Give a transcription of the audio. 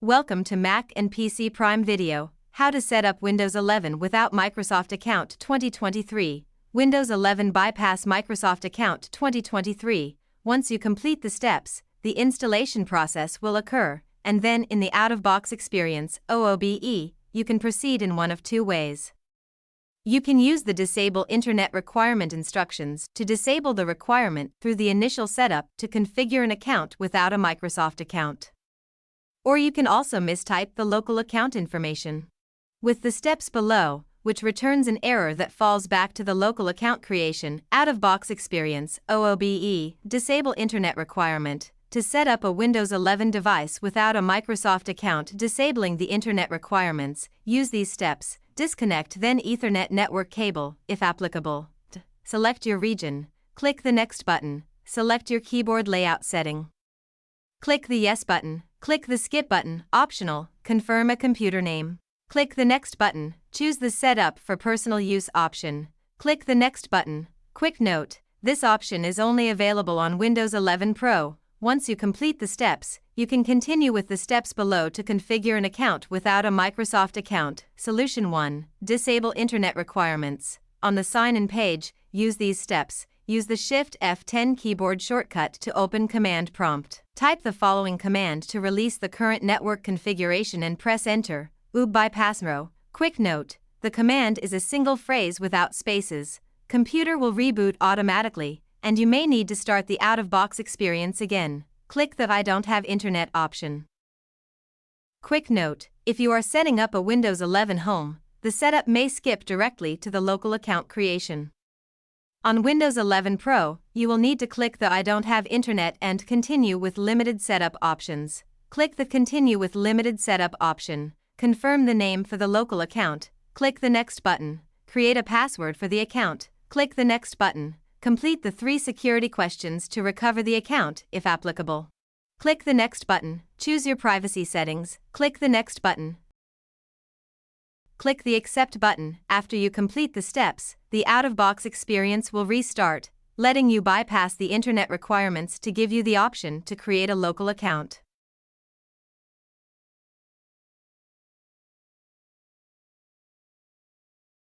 Welcome to Mac and PC Prime video, how to set up Windows 11 without Microsoft Account 2023, Windows 11 bypass Microsoft Account 2023. Once you complete the steps, the installation process will occur, and then in the out-of-box experience, OOBE, you can proceed in one of two ways. You can use the Disable Internet Requirement instructions to disable the requirement through the initial setup to configure an account without a Microsoft account. Or you can also mistype the local account information. With the steps below, which returns an error that falls back to the local account creation, out-of-box experience, OOBE, Disable Internet Requirement, to set up a Windows 11 device without a Microsoft account disabling the Internet requirements, use these steps. Disconnect then Ethernet network cable, if applicable. Select your region, click the Next button, select your keyboard layout setting. Click the Yes button, click the Skip button, optional, confirm a computer name. Click the Next button, choose the Setup for Personal Use option. Click the Next button. Quick note, this option is only available on Windows 11 Pro. Once you complete the steps, you can continue with the steps below to configure an account without a Microsoft account. Solution 1. Disable Internet Requirements. On the sign-in page, use these steps. Use the Shift F10 keyboard shortcut to open Command Prompt. Type the following command to release the current network configuration and press Enter. oobe bypassnro. Quick note, the command is a single phrase without spaces. Computer will reboot automatically, and you may need to start the out-of-box experience again. Click the I don't have internet option. Quick note, if you are setting up a Windows 11 home, the setup may skip directly to the local account creation. On Windows 11 Pro, you will need to click the I don't have internet and continue with limited setup options. Click the Continue with limited setup option. Confirm the name for the local account. Click the Next button. Create a password for the account. Click the Next button. Complete the 3 security questions to recover the account, if applicable. Click the Next button. Choose your privacy settings. Click the Next button. Click the Accept button. After you complete the steps, the out-of-box experience will restart, letting you bypass the internet requirements to give you the option to create a local account.